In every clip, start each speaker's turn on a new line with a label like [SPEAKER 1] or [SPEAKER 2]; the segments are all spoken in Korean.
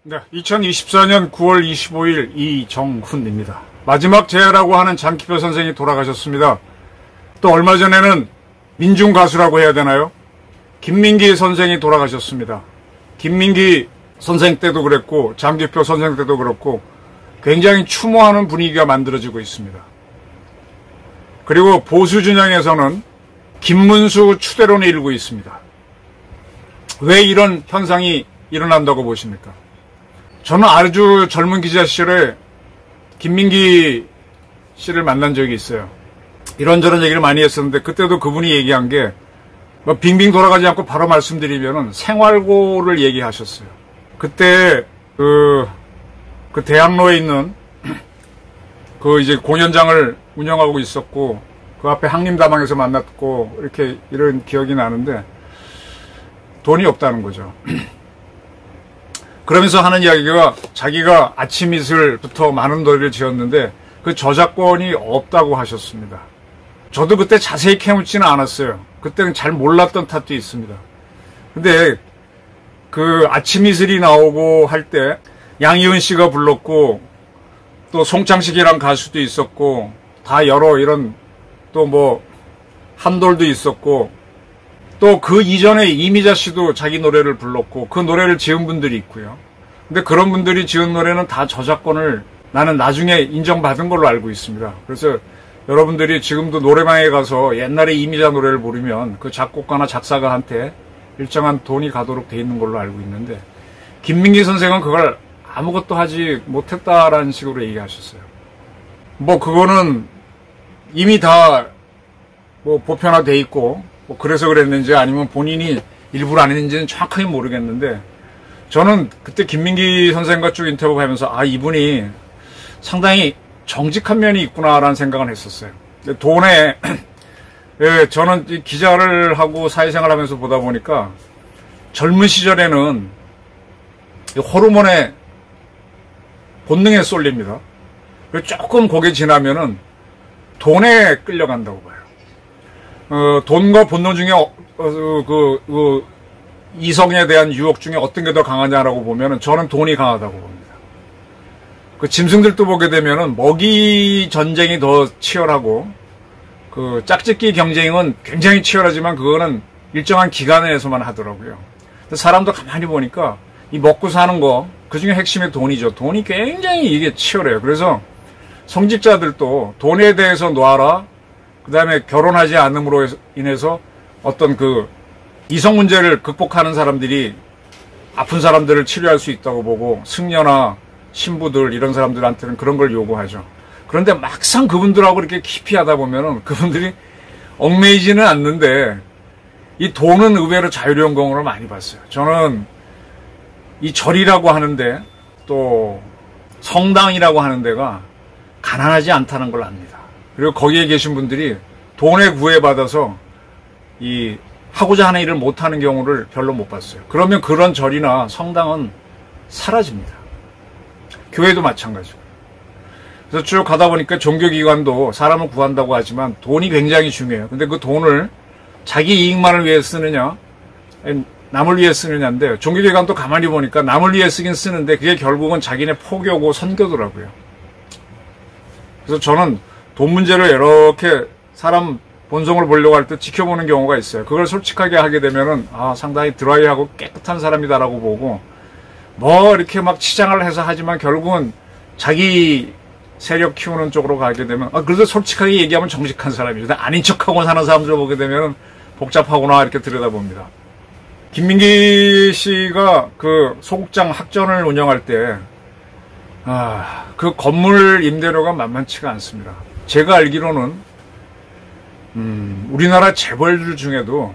[SPEAKER 1] 네, 2024년 9월 25일 이정훈입니다. 마지막 제야라고 하는 장기표 선생이 돌아가셨습니다. 또 얼마 전에는 민중가수라고 해야 되나요? 김민기 선생이 돌아가셨습니다. 김민기 선생 때도 그랬고 장기표 선생 때도 그렇고 굉장히 추모하는 분위기가 만들어지고 있습니다. 그리고 보수 진영에서는 김문수 추대론이 일고 있습니다. 왜 이런 현상이 일어난다고 보십니까? 저는 아주 젊은 기자 시절에 김민기 씨를 만난 적이 있어요. 이런저런 얘기를 많이 했었는데 그때도 그분이 얘기한 게 뭐 빙빙 돌아가지 않고 바로 말씀드리면은 생활고를 얘기하셨어요. 그때 그 대학로에 있는 이제 공연장을 운영하고 있었고 그 앞에 항림다방에서 만났고 이렇게 이런 기억이 나는데 돈이 없다는 거죠. 그러면서 하는 이야기가 자기가 아침 이슬부터 많은 노래를 지었는데 그 저작권이 없다고 하셨습니다. 저도 그때 자세히 캐묻지는 않았어요. 그때는 잘 몰랐던 탓도 있습니다. 근데 그 아침 이슬이 나오고 할 때 양희은 씨가 불렀고 또 송창식이란 가수도 있었고 다 여러 이런 또 뭐 한돌도 있었고 또 그 이전에 이미자 씨도 자기 노래를 불렀고 그 노래를 지은 분들이 있고요. 근데 그런 분들이 지은 노래는 다 저작권을 나는 나중에 인정받은 걸로 알고 있습니다. 그래서 여러분들이 지금도 노래방에 가서 옛날에 이미자 노래를 부르면 그 작곡가나 작사가한테 일정한 돈이 가도록 돼 있는 걸로 알고 있는데 김민기 선생은 그걸 아무것도 하지 못했다라는 식으로 얘기하셨어요. 뭐 그거는 이미 다 뭐 보편화돼 있고 뭐 그래서 그랬는지 아니면 본인이 일부러 안 했는지는 정확하게 모르겠는데 저는 그때 김민기 선생과 쭉 인터뷰하면서 아 이분이 상당히 정직한 면이 있구나라는 생각을 했었어요. 돈에 예, 저는 기자를 하고 사회생활을 하면서 보다 보니까 젊은 시절에는 호르몬의 본능에 쏠립니다. 조금 고개 지나면은 돈에 끌려간다고 봐요. 돈과 본능 중에 이성에 대한 유혹 중에 어떤 게 더 강하냐라고 보면은 저는 돈이 강하다고 봅니다. 그 짐승들도 보게 되면은 먹이 전쟁이 더 치열하고 그 짝짓기 경쟁은 굉장히 치열하지만 그거는 일정한 기간 내에서만 하더라고요. 사람도 가만히 보니까 이 먹고 사는 거 그중에 핵심이 돈이죠. 돈이 굉장히 이게 치열해요. 그래서 성직자들도 돈에 대해서 놔라. 그 다음에 결혼하지 않음으로 인해서 어떤 그 이성 문제를 극복하는 사람들이 아픈 사람들을 치료할 수 있다고 보고 승려나 신부들 이런 사람들한테는 그런 걸 요구하죠. 그런데 막상 그분들하고 이렇게 깊이 하다 보면은 그분들이 얽매이지는 않는데 이 돈은 의외로 자유로운 경우를 많이 봤어요. 저는 이 절이라고 하는데 또 성당이라고 하는 데가 가난하지 않다는 걸 압니다. 그리고 거기에 계신 분들이 돈에 구애받아서 이 하고자 하는 일을 못하는 경우를 별로 못 봤어요. 그러면 그런 절이나 성당은 사라집니다. 교회도 마찬가지고. 그래서 쭉 가다 보니까 종교기관도 사람을 구한다고 하지만 돈이 굉장히 중요해요. 근데 그 돈을 자기 이익만을 위해 쓰느냐, 남을 위해 쓰느냐인데 종교기관도 가만히 보니까 남을 위해 쓰긴 쓰는데 그게 결국은 자기네 포교고 선교더라고요. 그래서 저는 돈 문제를 이렇게 사람 본성을 보려고 할 때 지켜보는 경우가 있어요. 그걸 솔직하게 하게 되면은 상당히 드라이하고 깨끗한 사람이다라고 보고 뭐 이렇게 막 치장을 해서 하지만 결국은 자기 세력 키우는 쪽으로 가게 되면 그래서 솔직하게 얘기하면 정직한 사람이죠. 아닌 척하고 사는 사람들 보게 되면 복잡하구나 이렇게 들여다봅니다. 김민기 씨가 그 소극장 학전을 운영할 때 그 건물 임대료가 만만치가 않습니다. 제가 알기로는 우리나라 재벌들 중에도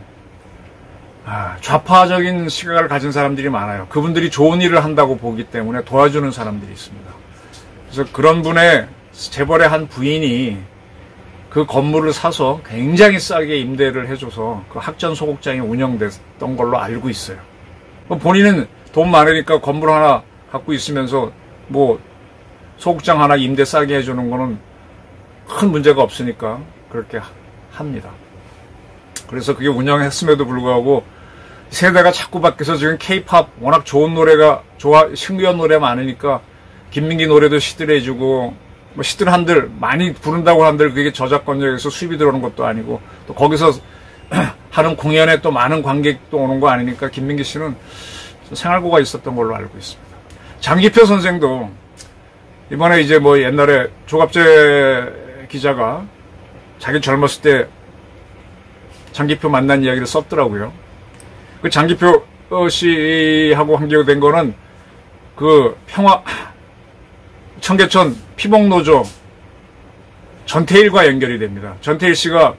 [SPEAKER 1] 좌파적인 시각을 가진 사람들이 많아요. 그분들이 좋은 일을 한다고 보기 때문에 도와주는 사람들이 있습니다. 그래서 그런 분의 재벌의 한 부인이 그 건물을 사서 굉장히 싸게 임대를 해줘서 그 학전 소극장이 운영됐던 걸로 알고 있어요. 본인은 돈 많으니까 건물 하나 갖고 있으면서 뭐 소극장 하나 임대 싸게 해주는 거는 큰 문제가 없으니까 그렇게 합니다. 그래서 그게 운영했음에도 불구하고 세대가 자꾸 바뀌어서 지금 케이팝 워낙 좋은 노래가 신기한 노래 많으니까 김민기 노래도 시들해지고 뭐 시들 한들 많이 부른다고 한들 그게 저작권료에서 수입이 들어오는 것도 아니고 또 거기서 하는 공연에 또 많은 관객도 오는 거 아니니까 김민기 씨는 생활고가 있었던 걸로 알고 있습니다. 장기표 선생도 이번에 이제 뭐 옛날에 조갑재 기자가 자기 젊었을 때 장기표 만난 이야기를 썼더라고요. 그 장기표 씨하고 관계된 거는 그 청계천 피복노조 전태일과 연결이 됩니다. 전태일 씨가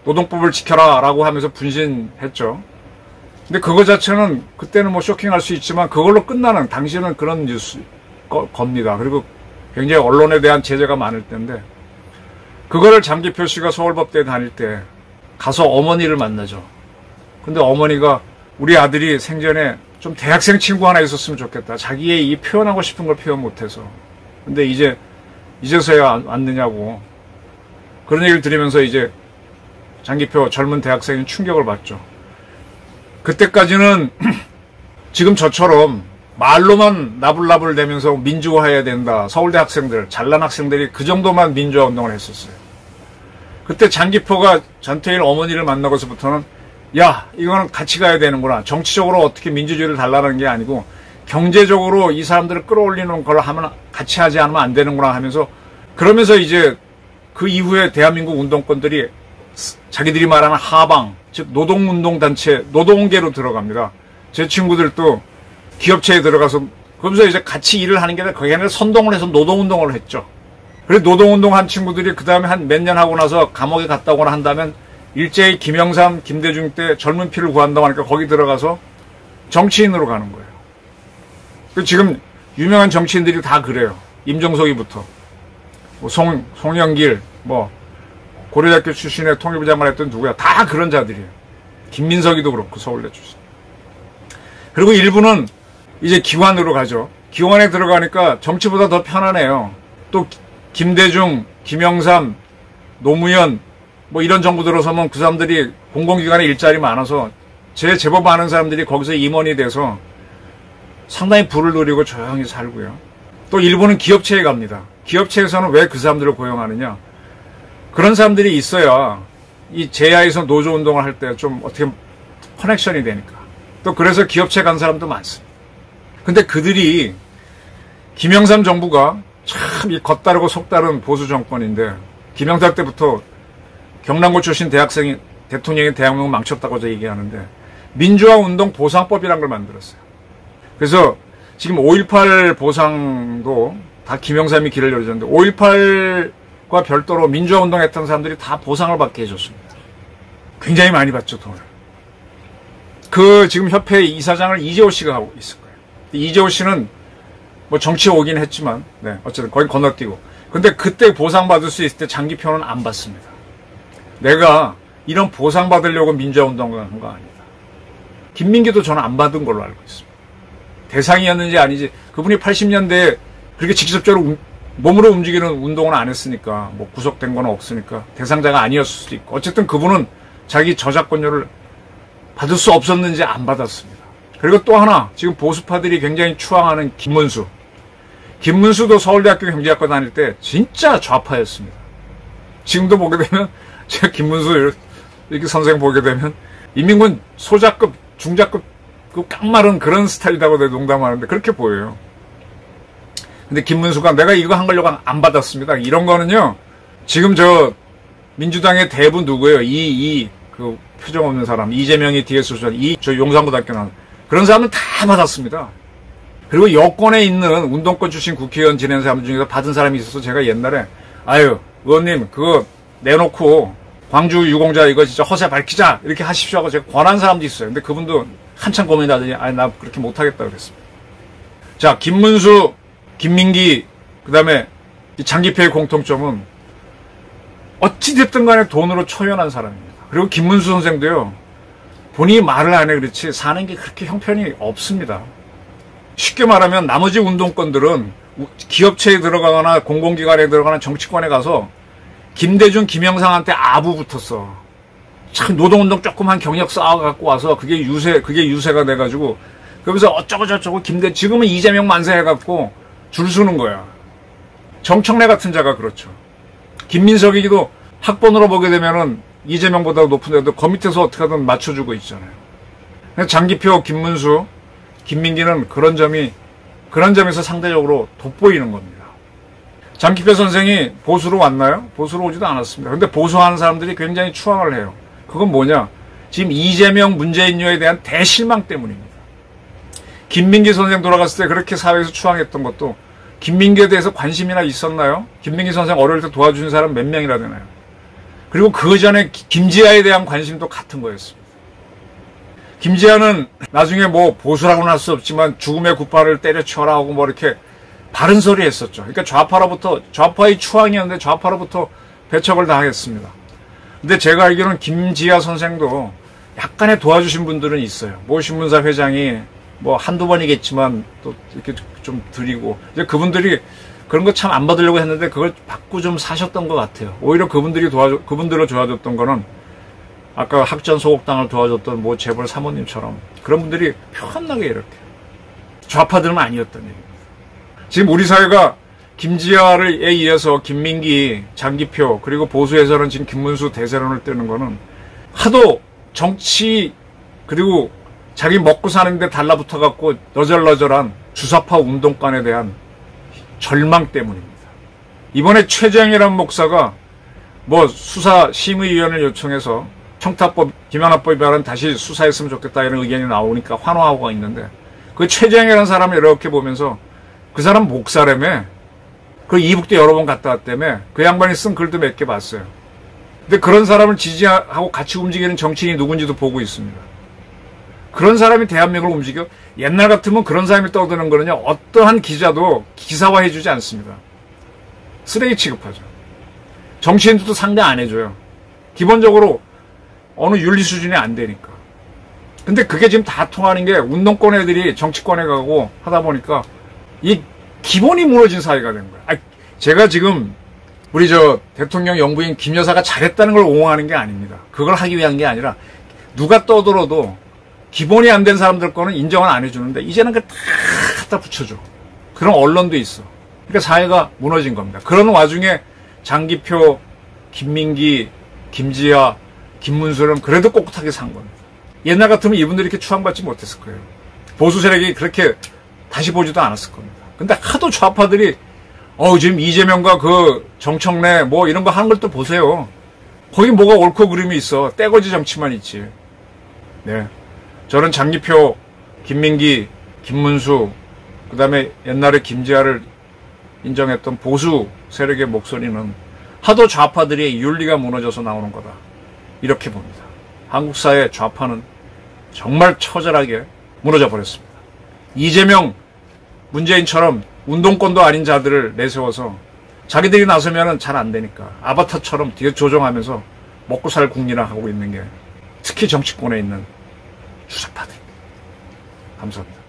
[SPEAKER 1] 노동법을 지켜라 라고 하면서 분신했죠. 근데 그거 자체는 그때는 뭐 쇼킹할 수 있지만 그걸로 끝나는 당시에는 그런 뉴스 겁니다. 그리고 굉장히 언론에 대한 제재가 많을 때인데 그거를 장기표 씨가 서울법대에 다닐 때 가서 어머니를 만나죠. 근데 어머니가 우리 아들이 생전에 좀 대학생 친구 하나 있었으면 좋겠다. 자기의 이 표현하고 싶은 걸 표현 못해서. 근데 이제서야 왔느냐고. 그런 얘기를 들으면서 이제 장기표 젊은 대학생이 충격을 받죠. 그때까지는 지금 저처럼 말로만 나불나불 대면서 민주화해야 된다. 서울대 학생들, 잘난 학생들이 그 정도만 민주화 운동을 했었어요. 그때 장기표가 전태일 어머니를 만나고서부터는 야, 이거는 같이 가야 되는구나. 정치적으로 어떻게 민주주의를 달라는 게 아니고 경제적으로 이 사람들을 끌어올리는 걸 하면 같이 하지 않으면 안 되는구나 하면서 그러면서 이제 그 이후에 대한민국 운동권들이 자기들이 말하는 하방, 즉 노동운동단체, 노동계로 들어갑니다. 제 친구들도 기업체에 들어가서 그러면서 이제 같이 일을 하는 게 아니라 거기 아니라 선동을 해서 노동운동을 했죠. 그래서 노동운동 한 친구들이 그 다음에 한 몇 년 하고 나서 감옥에 갔다 오거나 한다면 일제히 김영삼, 김대중 때 젊은 피를 구한다고 하니까 거기 들어가서 정치인으로 가는 거예요. 지금 유명한 정치인들이 다 그래요. 임종석이부터 뭐 송영길, 뭐 고려대학교 출신의 통일부 장관 했던 누구야. 다 그런 자들이에요. 김민석이도 그렇고 서울대 출신. 그리고 일부는 이제 기관으로 가죠. 기관에 들어가니까 정치보다 더 편하네요. 또 김대중, 김영삼, 노무현 뭐 이런 정부 들어서면 그 사람들이 공공기관에 일자리 많아서 제법 많은 사람들이 거기서 임원이 돼서 상당히 부를 누리고 조용히 살고요. 또 일부는 기업체에 갑니다. 기업체에서는 왜 그 사람들을 고용하느냐. 그런 사람들이 있어야 이 제야에서 노조운동을 할 때 좀 어떻게 커넥션이 되니까. 또 그래서 기업체 간 사람도 많습니다. 근데 그들이 김영삼 정부가 참 이 겉다르고 속다른 보수 정권인데 김영삼 때부터 경남고 출신 대학생이 대통령이 대한민국 망쳤다고 얘기하는데 민주화 운동 보상법이라는 걸 만들었어요. 그래서 지금 5.18 보상도 다 김영삼이 길을 열어줬는데 5.18과 별도로 민주화 운동했던 사람들이 다 보상을 받게 해줬습니다. 굉장히 많이 받죠, 돈을. 그 지금 협회 이사장을 이재호 씨가 하고 있을 거예요. 이재호 씨는 뭐 정치에 오긴 했지만 네, 어쨌든 거기 건너뛰고. 근데 그때 보상받을 수 있을 때 장기표는 안 받습니다. 내가 이런 보상받으려고 민주화운동을 한 거 아니다. 김민기도 저는 안 받은 걸로 알고 있습니다. 대상이었는지 아니지. 그분이 80년대에 그렇게 직접적으로 몸으로 움직이는 운동은 안 했으니까 뭐 구속된 건 없으니까 대상자가 아니었을 수도 있고 어쨌든 그분은 자기 저작권료를 받을 수 없었는지 안 받았습니다. 그리고 또 하나 지금 보수파들이 굉장히 추앙하는 김문수. 김문수도 서울대학교 경제학과 다닐 때 진짜 좌파였습니다. 지금도 보게 되면 제가 김문수 이렇게 선생 보게 되면 인민군 소자급, 중자급 그 깡마른 그런 스타일이라고 내가 농담하는데 그렇게 보여요. 근데 김문수가 내가 이거 한 걸로 안 받았습니다. 이런 거는요. 지금 저 민주당의 대부 누구예요? 그 표정 없는 사람. 이재명이 뒤에 수준. 저 용산고등학교 나온 그런 사람은 다 받았습니다. 그리고 여권에 있는 운동권 출신 국회의원 지낸 사람 중에서 받은 사람이 있어서 제가 옛날에 아유 의원님 그거 내놓고 광주 유공자 이거 진짜 허세 밝히자 이렇게 하십시오 하고 제가 권한 사람도 있어요. 근데 그분도 한참 고민하더니 아니 나 그렇게 못하겠다 그랬습니다. 자 김문수, 김민기 그다음에 장기표의 공통점은 어찌됐든 간에 돈으로 초연한 사람입니다. 그리고 김문수 선생도요. 본인이 말을 안 해 그렇지 사는 게 그렇게 형편이 없습니다. 쉽게 말하면 나머지 운동권들은 기업체에 들어가거나 공공기관에 들어가는 정치권에 가서 김대중, 김영삼한테 아부 붙었어. 참 노동운동 조그만 경력 쌓아갖고 와서 그게 유세가 돼가지고 그러면서 어쩌고저쩌고 지금은 이재명 만세 해갖고 줄 서는 거야. 정청래 같은 자가 그렇죠. 김민석이기도 학번으로 보게 되면은 이재명보다 높은데도 그 밑에서 어떻게든 맞춰주고 있잖아요. 장기표, 김문수, 김민기는 그런 점에서 상대적으로 돋보이는 겁니다. 장기표 선생이 보수로 왔나요? 보수로 오지도 않았습니다. 근데 보수하는 사람들이 굉장히 추앙을 해요. 그건 뭐냐? 지금 이재명, 문재인녀에 대한 대실망 때문입니다. 김민기 선생 돌아갔을 때 그렇게 사회에서 추앙했던 것도 김민기에 대해서 관심이나 있었나요? 김민기 선생 어릴 때 도와준 사람 몇 명이나 되나요? 그리고 그 전에 김지아에 대한 관심도 같은 거였습니다. 김지아는 나중에 뭐 보수라고는 할 수 없지만 죽음의 굿발을 때려치워라 하고 뭐 이렇게 바른 소리 했었죠. 그러니까 좌파의 추앙이었는데 좌파로부터 배척을 당했습니다. 근데 제가 알기로는 김지아 선생도 약간의 도와주신 분들은 있어요. 모 신문사 회장이 뭐 한두 번이겠지만 또 이렇게 좀 드리고 이제 그분들이 그런 거 참 안 받으려고 했는데 그걸 받고 좀 사셨던 것 같아요. 오히려 그분들을 도와줬던 거는 아까 학전소곡당을 도와줬던 뭐 재벌 사모님처럼 그런 분들이 편하게 이렇게 좌파들은 아니었던 얘기입니다. 지금 우리 사회가 김지아에 이어서 김민기, 장기표 그리고 보수에서는 지금 김문수 대세론을 뜨는 거는 하도 정치 그리고 자기 먹고 사는데 달라붙어갖고 너절너절한 주사파 운동권에 대한 절망 때문입니다. 이번에 최재형이라는 목사가 뭐 수사심의위원회를 요청해서 청탁법, 김영란법 위반은 다시 수사했으면 좋겠다 이런 의견이 나오니까 환호하고 있는데 그 최재형이라는 사람을 이렇게 보면서 그 사람 목사라며 그 이북도 여러 번 갔다 왔다며 그 양반이 쓴 글도 몇 개 봤어요. 근데 그런 사람을 지지하고 같이 움직이는 정치인이 누군지도 보고 있습니다. 그런 사람이 대한민국을 움직여? 옛날 같으면 그런 사람이 떠드는 거는요, 어떠한 기자도 기사화해주지 않습니다. 쓰레기 취급하죠. 정치인들도 상대 안 해줘요. 기본적으로 어느 윤리 수준이 안 되니까. 근데 그게 지금 다 통하는 게 운동권 애들이 정치권에 가고 하다 보니까 이 기본이 무너진 사회가 된 거예요. 제가 지금 우리 대통령 영부인 김 여사가 잘했다는 걸 옹호하는 게 아닙니다. 그걸 하기 위한 게 아니라 누가 떠들어도 기본이 안 된 사람들 거는 인정은 안 해주는데 이제는 그 다 갖다 붙여줘. 그런 언론도 있어. 그러니까 사회가 무너진 겁니다. 그런 와중에 장기표, 김민기, 김지아, 김문수는 그래도 꼿꼿하게 산 겁니다. 옛날 같으면 이분들이 이렇게 추앙받지 못했을 거예요. 보수 세력이 그렇게 다시 보지도 않았을 겁니다. 근데 하도 좌파들이 지금 이재명과 그 정청래 뭐 이런 거 하는 걸 또 보세요. 거기 뭐가 옳고 그름이 있어. 떼거지 정치만 있지. 네. 저는 장기표, 김민기, 김문수, 그 다음에 옛날에 김지아를 인정했던 보수 세력의 목소리는 하도 좌파들이 윤리가 무너져서 나오는 거다. 이렇게 봅니다. 한국 사회 좌파는 정말 처절하게 무너져 버렸습니다. 이재명, 문재인처럼 운동권도 아닌 자들을 내세워서 자기들이 나서면 잘 안 되니까 아바타처럼 뒤에 조종하면서 먹고 살 국리나 하고 있는 게 특히 정치권에 있는 주사파들. 감사합니다.